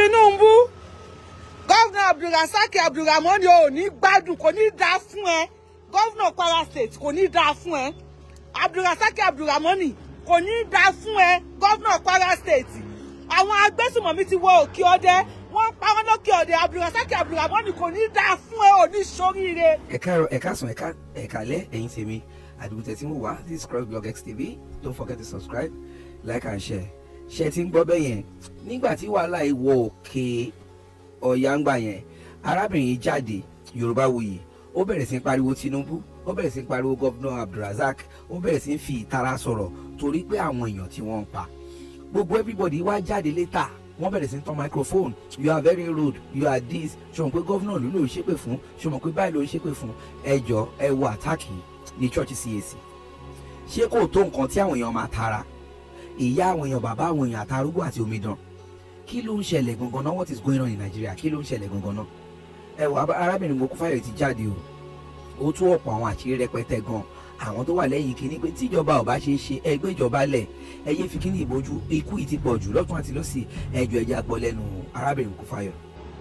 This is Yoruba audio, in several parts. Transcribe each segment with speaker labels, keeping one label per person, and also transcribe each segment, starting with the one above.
Speaker 1: Tinubu, Governor Abdulrahman ò ní gbádùn, kò ní dá fún ẹ. Governor Kwara State kò ní dá fún ẹ. Abdulrahman kò ní dá fún ẹ. Governor Kwara State. Àwọn agbésùmọ̀mí ti wọ òkè ọdẹ, wọ́n pa wọ́n lókè ọdẹ. Abdulrahman kò ní dá fún ẹ, ò ní ṣoríire.
Speaker 2: Ẹ káàárọ̀, ẹ káàsán, ẹ káalẹ́, ẹ̀yin tèmi. Àdúgbò tẹ́ tí mo wà, this is CROSSBLOGXTV. Don't forget to subscribe, like and share. Ṣé tí ń gbọ́ bẹ́ẹ̀ yẹn? Nígbà tí wàhálà ìwọ òkè ọ̀yà ń gbà yẹn, arábìnrin yìí jáde, Yorùbáwùyí, ó bẹ̀rẹ̀ sí ń pariwo Tinubu, ó bẹ̀rẹ̀ sí ń pariwo Governor Abdulrazak, ó bẹ̀rẹ̀ sí ń fi ìtara sọ̀rọ̀ torí pé àwọn èèyàn tí wọ́n ń pa. Gbogbo everybody wá jáde later, wọ́n bẹ̀rẹ̀ sí ń tán microphone. You are very rude, you are this. Ṣé o mọ̀ pé governor ló ń ṣépè fún? Ṣé o mọ̀ pé báyìí ló ń ṣépè fún? Ẹ jọ̀ọ́, ẹ wo àtàkì ní church CAC. Ṣé kò tó nǹkan tí àwọn èèyàn máa tara? Ìyá àwọn èèyàn, bàbá àwọn èèyàn, àtàrúgbó àti omidan. Kí ló ń ṣẹlẹ̀ gangan náà? What is going on in Nigeria? Kí ló ń ṣẹlẹ̀ gangan náà? Ẹ wo arábìnrin Mokufayo ti jáde o. Ó tú ọ̀pọ̀ àwọn àṣírí rẹpẹtẹ gan. Àwọn tó wà lẹ́yìn kínní pé tíjọba ò bá ṣe é ṣe, ẹgbẹ́ ìjọba lẹ̀, ẹ yé fi kínní ìbojú, ikú yìí ti pọ̀ jù lọ́tún àti lọ́sì. Ẹjọ́ ẹja gbọ́ lẹ́nu arábìnrin Mokufayo.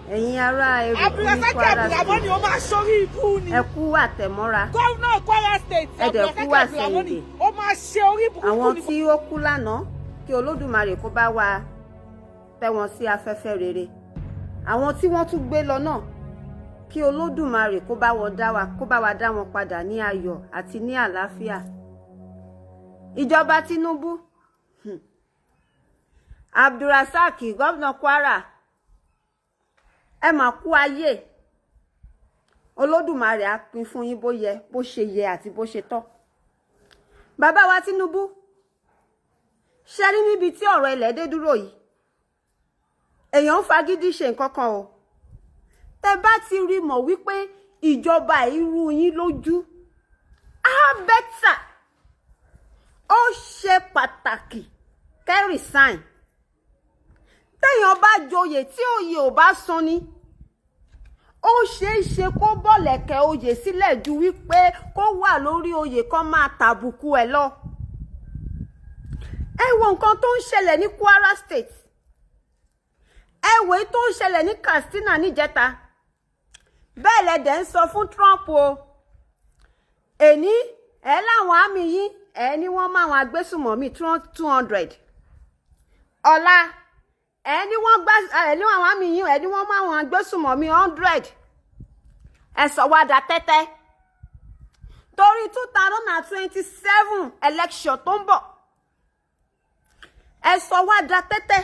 Speaker 3: Ẹ̀yin ará ewu ní Kwara
Speaker 1: State, ó máa ṣorí ibú ni.
Speaker 3: Ẹ kú àtẹ̀mọ́ra.
Speaker 1: Governor Kwara State,
Speaker 3: Ẹ dẹ̀ kú àsẹ̀yìndè.
Speaker 1: ó máa ṣe orí burúkú ni.
Speaker 3: Àwọn tí ó kú lánàá, kí Olódùmarè kó bá wa tẹ́ wọn sí afẹ́fẹ́ rere. Àwọn tí wọ́n tún gbé lọ náà, kí Olódùmarè kó bá wa dá wọn padà ní ayọ̀ àti ní àlàáfíà. Ìjọba Tinubu, Abdulrazak, Governor Kwara, ẹ mà kú ayé. Olódùmarè á pín fún yín bó ṣe yẹ àti bó ṣe tọ́. Bàbá wa Tinubu, ṣe rí níbi tí ọ̀rọ̀ ilẹ̀ dé dúró yìí, èèyàn ń fagídí ṣe nǹkan kan o. Tẹ́ bá ti rí mọ̀ wípé ìjọba irú yín lójú, á bẹ́tà, ó ṣe pàtàkì kẹ́ resign. Téèyàn bá joyè tí oyè ò bá san ni, ó ṣeé ṣe kó bọ̀lẹ̀kẹ̀ oyè sílẹ̀ ju wípé kó wà lórí oyè kan máa tàbùkù ẹ̀ lọ. Ẹ wo nǹkan tó ń ṣẹlẹ̀ ní Kwara State, ẹ wo èyí tó ń ṣẹlẹ̀ ní Katsina níjẹta. Bẹ́ẹ̀ lẹ́dẹ̀ ń sọ fún Trump o. Èní ẹ láwọn àmì yín, ẹ ní wọ́n máa wọn agbésùmọ̀mí 200. Ọ̀la ẹ ní àwọn àmì yín, ẹ ní wọ́n máa wọn agbésùmọ̀mí 100. Ẹ sọ wá da tẹ́tẹ́. Torí 2027 election tó ń bọ̀. Ẹ sọ wá da tẹ́tẹ́.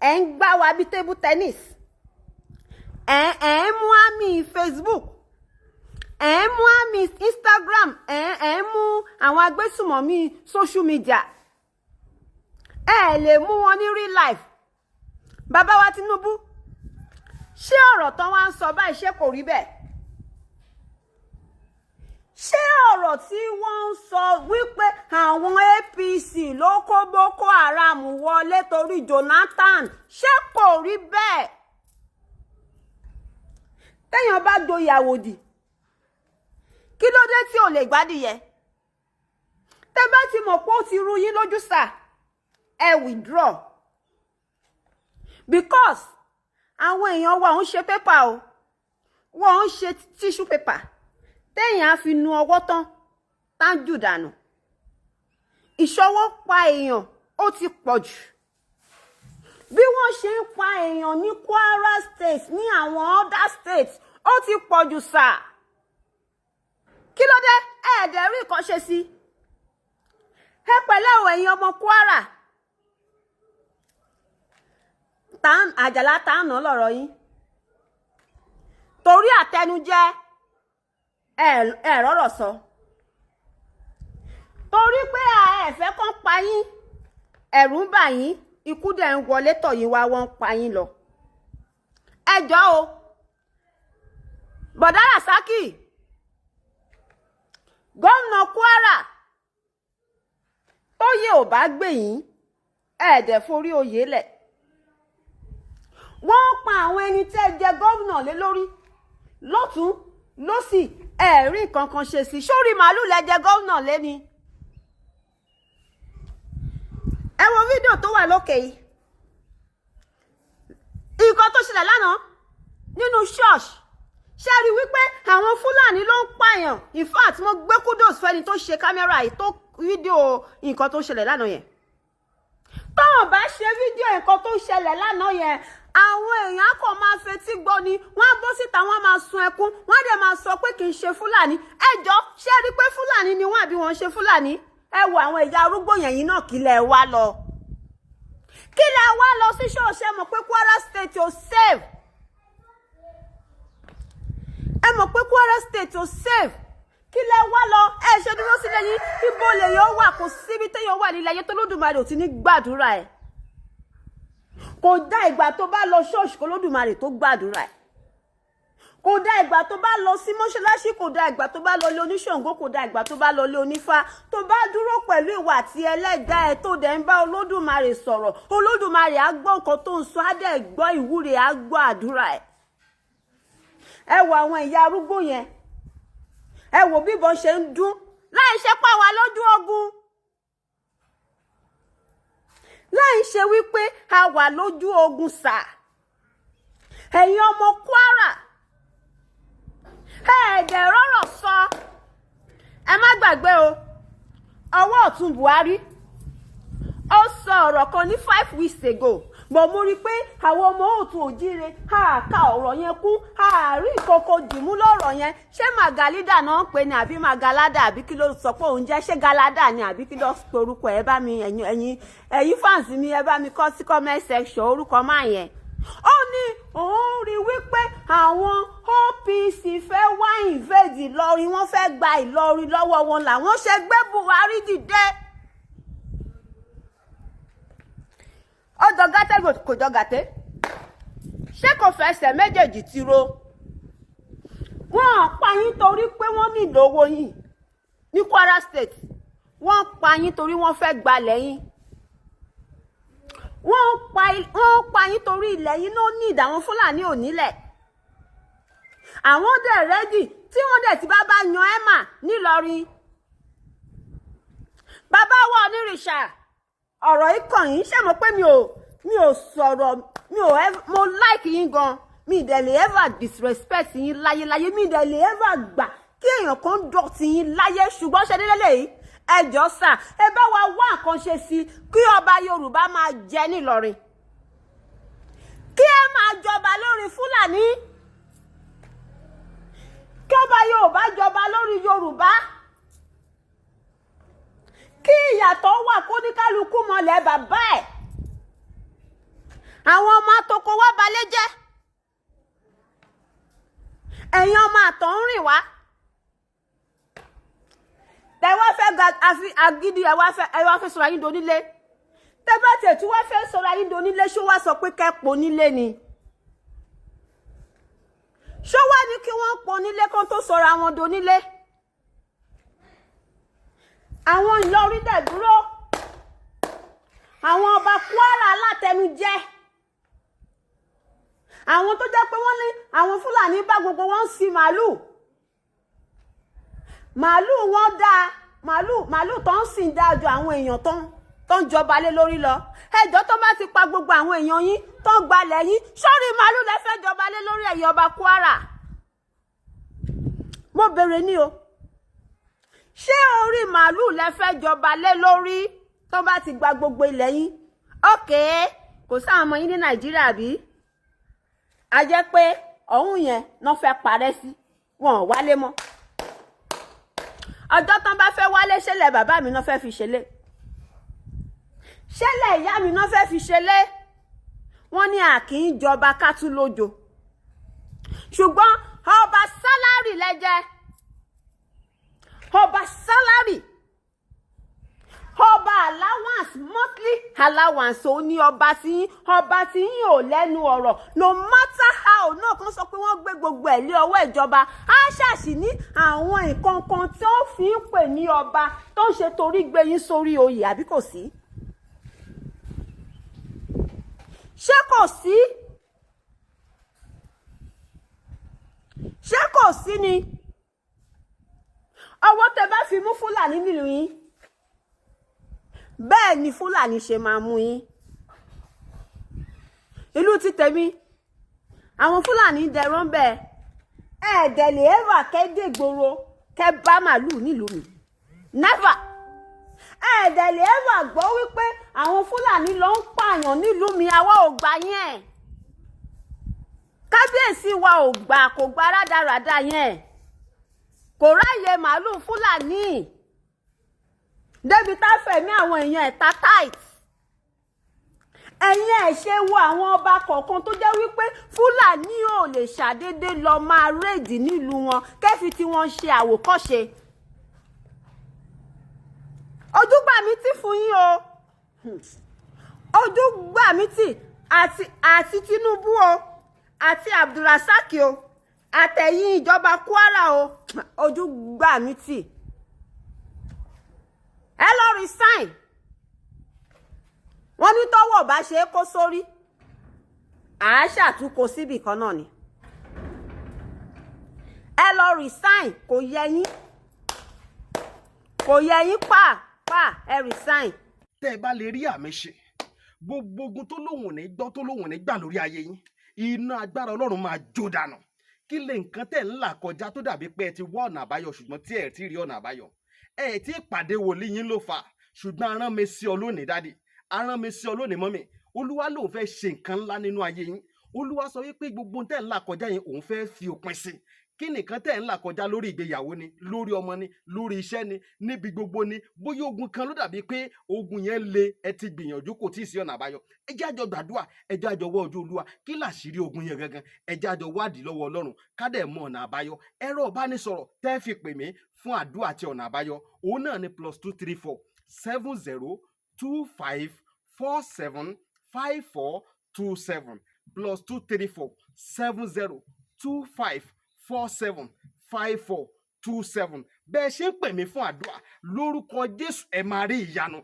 Speaker 3: Ẹ ń gbá wa bí table tennis. Ẹ ń mú àmì Facebook. Ẹ ń mú àmì Instagram. Ẹ ń mú àwọn agbésùmọ̀mí social media. Ẹ lè mú wọn ní real life. Bàbá wa Tinubu, ṣé ọ̀rọ̀ tán wá ń sọ báyìí ṣé kò rí bẹ́ẹ̀? Ṣé ọ̀rọ̀ tí wọ́n ń sọ wípé àwọn APC ló kó Boko Haram wọlé torí Jonathan, ṣé kò rí bẹ́ẹ̀? Téèyàn bá joyè àwòdì, kí ló dé tí ò lè gbádìyẹ? Tẹ́ bá ti mọ̀ pé ó ti rú yín lójú sà, ẹ withdraw. Because àwọn èèyàn wa ń ṣe pépà o, wọ́n ń ṣe tissue paper. Téèyàn á fi nu ọwọ́ tán jù dànù. Ìṣọwọ́ pa èèyàn ó ti pọ̀ jù. Bí wọ́n ṣe ń pa èèyàn ní Kwara State, ní àwọn other states, ó ti pọ̀ jù sà. Kí ló dé? Ẹ̀ẹ́dẹ̀ rí nǹkan ṣe sí. Ẹ pẹ̀lẹ́ o ẹ̀yin ọmọ Kwara. Àjàlá tàánà lọ̀rọ̀ yín. Torí àtẹnujẹ ẹ rọ́rọ̀ sọ. Torí pé ẹ fẹ́ kàn pa yín, ẹ̀rù ń bà yín, ikú dẹ̀ ń wọlé tọ̀ yín wá, wọ́n ń pa yín lọ. Ẹ jọ̀ọ́ o. Bọ̀dá Rasaki, gómìnà Kwara, tóyè ò bá gbé yín, ẹ̀ẹ́dẹ̀ forí oyè lẹ̀. Wọ́n pa àwọn ẹni tẹ́ jẹ gómìnà lé lórí lọ́tún lósì, ẹ̀rí kankan ṣe sí. Sórí màálù lẹ jẹ gómìnà lé ni. Ẹ wo fídíò tó wà lókè yìí. ṣẹlẹ̀ lánàá nínú church ṣe rí wípé àwọn Fúlàní ló ń pààyàn. In fact mo gbé kudos fẹ́ni tó ṣe kámẹ́rà yìí tó fídíò nǹkan tó ṣẹlẹ̀ lánàá yẹn. Tọ́wọ́n bá ṣe fídíò nǹkan tó ṣẹlẹ̀ lánàá yẹn, àwọn èèyàn kò máa fetí gbọ́ ni, wọ́n á bọ́ síta wọ́n máa sun ẹkún, wọ́n á dẹ̀ máa sọ pé kì í ṣe Fúlàní. Ẹjọ́ ṣe rí pé Fúlàní ni wọ́n àbí wọ́n ṣe Fúlàní? Ẹ wo àwọn ìyá arúgbó yẹn náà kí lẹ wá lọ. Kí lẹ wá lọ sí ṣọ́ọ̀ṣẹ́ mọ̀ pé Kwara State ò save. Ẹ mọ̀ pé Kwara State ò save. Kí lẹ wá lọ? Ẹ ṣe dúró sílẹ̀ yín, ibo lèyàn wà, kò síbi téèyàn wà nílẹ̀ ayé tó Olódùmarè ò ti ní gbàdúrà ẹ̀. Kò dá ìgbà tó bá lọ ṣọ́ọ̀ṣì kó Olódùmarè tó gbàdúrà ẹ̀. Kò dá ìgbà tó bá lọ sí mọ́ṣáláṣí, kò dá ìgbà tó bá lọ lé oníṣàngó, kò dá ìgbà tó bá lọ lé onífá, tó bá dúró pẹ̀lú ìwà àti ẹlẹ́dàá ẹ̀ tó dẹ̀ ń bá Olódùmarè sọ̀rọ̀, Olódùmarè á gbọ́ nǹkan tó ń sọ, á dẹ̀ gbọ́ ìwúre, á gbọ́ àdúrà ẹ̀. Ẹ wo àwọn ìyá arúgbó yẹn, ẹ wo bí ìbọn ṣe ń dún láì ṣe pa wá lójú ogun, láì ṣe wípé a wà lójú ogun sà. Ẹ̀yin ọmọ Kwara, ẹ̀ẹ́dẹ̀ rọ́rọ̀ sọ. Ẹ má gbàgbé o, ọwọ́ ọ̀tún Buhari ó sọ ọ̀rọ̀ kan ní 5 weeks ago, bọ̀ mo rí pé àwọn ọmọ òtún òjíire ká ọ̀rọ̀ yẹn kún, àárín ìkòkò dìmú lọ́rọ̀ yẹn. Ṣé Màgàlídà náà ń pè ní àbí Màgàládà àbí kí ló sọ pé òun jẹ́? Ṣé Gàládà ni àbí kí ló pe orúkọ ẹ̀? Bá mi ẹ̀yin fans mi, ẹ bá mi kọ sí comment section orúkọ máa yẹn. Ó ní òun rí wípé àwọn OPC fẹ́ wá invade Ìlọrin, wọ́n fẹ́ gba Ìlọrin lọ́wọ́ wọn, làwọn ṣe gbé Buhari dìde. Ọjọ́ gàtẹ́ kò jọ gàtẹ́, ṣé kò fẹsẹ̀ méjèèjì ti ro? Wọ́n pa yín torí pé wọ́n ní ìlówó yín ní Kwara State, wọ́n pa yín torí wọ́n fẹ́ gbalẹ̀ yín, wọ́n pa yín torí ilẹ̀ yín ló ní ìdáwọn Fúlàní ò nílẹ̀. Àwọn dẹ̀ rẹ́dì tí wọ́n dẹ̀ ti bá yan ẹ́mà nílọrin. Bàbá wa onírìṣà, ọ̀rọ̀ yìí kàn yín, ṣé mo pé mi ò sọ̀rọ̀, mo like yín gan, mi dẹ̀ lè ever disrespect yín láyéláyé, mi dẹ̀ lè ever gbà kí èèyàn kan dọ̀tí yín láyé, ṣùgbọ́n ṣe délé lèyí. Ẹ jọ̀ọ́ sà, ẹ bá wa wá nǹkan ṣe sí kí ọba Yorùbá máa jẹ nílọrin, kí ẹ máa jọba lórí Fúlàní, kí ọba Yorùbá jọba lórí Yorùbá, kí ìyàtọ̀ wà kó ní kálukú mọ̀lẹ́ bàbá ẹ̀. Àwọn ọmọ àtòkò wá balẹ̀ jẹ́, ẹ̀yin ọmọ àtọ̀ ń rìn wá. Tẹ wá fẹ́ agídí, ẹ wá fẹ́ sọ̀rọ̀ yín donílé. Tẹ bá tẹ̀ tí wá fẹ́ sọ̀rọ̀ yín donílé, ṣó wá sọ pé kẹ́pọ̀ nílé ni? Ṣó wá ní kí wọ́n pọ̀ nílé kan tó sọ̀rọ̀ àwọn donílé? Àwọn Ìlọrin dẹ̀ dúró, àwọn ọba Kwara alátẹnujẹ, àwọn tó jẹ́ pé wọ́n ní àwọn Fúlàní bá gbogbo wọn sí màálù wọn dáa, màálù tó ń sìn dáa ju àwọn èèyàn tó ń jọba lé lórí lọ. Ẹjọ́ tó bá ti pa gbogbo àwọn èèyàn yín tó ń gbalẹ̀ yín, sórí màálù lẹ fẹ́ jọba lé lórí ẹ̀yin ọba Kwara? Mo bèrè ní o, ṣé orí màálù lẹ fẹ́ jọba lé lórí tó bá ti gba gbogbo ilẹ̀ yín? Ókè, kò sáwọn ọmọ yín ní Nàìjíríà bí? A jẹ́ pé ọ̀hún yẹn náà fẹ́ parẹ́ sí, wọn ò wálé mọ́. Ọjọ́ tán bá fẹ́ wálé, ṣẹlẹ̀ bàbá mi náà fẹ́ fi ṣẹlẹ̀, ṣẹlẹ̀ ìyá mi náà fẹ́ fi ṣẹlẹ̀. Wọ́n ní a kì í jọba ká tú lójo, ṣùgbọ́n ọba sálárì lẹ́jẹ́, ọba sálárì, ọba allowance, monthly allowance. Ó ní ọba tí yín ò lẹ́nu ọ̀rọ̀, no matter how náà kan sọ pé wọ́n gbé gbogbo ẹ̀ lé ọwọ́ ìjọba, á ṣàṣì ní àwọn nǹkan kan tí ó fi ń pè ní ọba tó ń ṣe torí gbé yín sórí oyè, àbí kò sí? Ṣé kò sí? Ṣé kò sí ni? Ọwọ́ tẹ bá fi mú Fúlàní nílùú yín, bẹ́ẹ̀ ni Fúlàní ṣe máa mú yín. Ìlú ti tèmi, àwọn Fúlàní dẹ̀rọ̀ ń bẹ̀ dẹ̀ lè ẹ́fà kẹ́dẹ̀ gbòòrò kẹ́ bá màlúù nílùú mi never dẹ̀ lè ẹ́fà gbọ́ wípé àwọn Fúlàní ló ń pààyàn nílùú mi àwa ò gbà yẹn kábíyèsí wa ò gbà kò gbà rádaràda yẹn kò ráyè màlúù Fúlàní débi tá fẹ̀mí àwọn èèyàn ẹ̀ta tight ẹ̀yin ẹ̀ ṣe wo àwọn ọba kọ̀ọ̀kan tó jẹ́ wípé Fúlàní ò lè ṣàdédé lọ máa rédì nílùú wọn kẹ́fì tí wọ́n ṣe àwòkọ́ṣe ojú gbà mí tì fún yín o ojú gbà mí tì àti Tinubu o àti Abdulrasaq o àtẹ̀yìn ìjọba Kwara o ojú gbà mí tì ẹ lọ resign wọ́n ní tọ́wọ́ bá ṣe é kó sórí àá ṣàtúnkò síbì kan náà ni ẹ lọ resign kò yẹ yín pàápàá ẹ resign.
Speaker 4: tẹ́ ẹ bá lè rí àmì ṣe gbogbo ogun tó lóhùn ní gbọ́ tó lóhùn ní gbà lórí ayé yín iná agbára Ọlọ́run máa jó dànù kí lè nǹkan tẹ́ ń là kọjá tó dàbí pé ẹ ti wá ọ̀nà àbáyọ ṣùgbọ́n tí ẹ ti rí ọ̀nà àbáyọ ẹ ti pàdé wòlíì yín ló fà ṣùgbọ́n arán mi sí ọ lónìí dádì arán mi sí ọ lónìí mọ́mì olúwa lòun fẹ́ ṣe nǹkan ńlá nínú ayé yín olúwa sọ wípé gbogbo tẹ́ ń là kọjá yẹn òun fẹ́ fi òpin sí kí nìkan tẹ́ ń là kọjá lórí ìgbéyàwó ni lórí ọmọ ni lórí iṣẹ́ ni níbi gbogbo ni bóyá ogun kan ló dàbí pé ogun yẹn le ẹ ti gbìyànjú kò tí ì sí ọ̀nà àbáyọ ẹ jẹ́ àjọ gbàdúrà ẹ jẹ́ àjọ wá ojú olúwa kí làṣírí ogun yẹn gangan ẹ jẹ́ àjọ wádìí lọ́wọ́ ọlọ́run ká dẹ̀ mọ ọ̀nà àbáyọ ẹ̀rọ ìbánisọ̀rọ̀ tẹ́ fi pè mí fún àdúrà àti ọ̀nà àbáyọ òun náà ni +234 7025 475427 +234 7025 475427 bẹ́ẹ̀ ṣe ń pè mí fún àdúrà lórúkọ Jésù ẹ máa rí ìyanu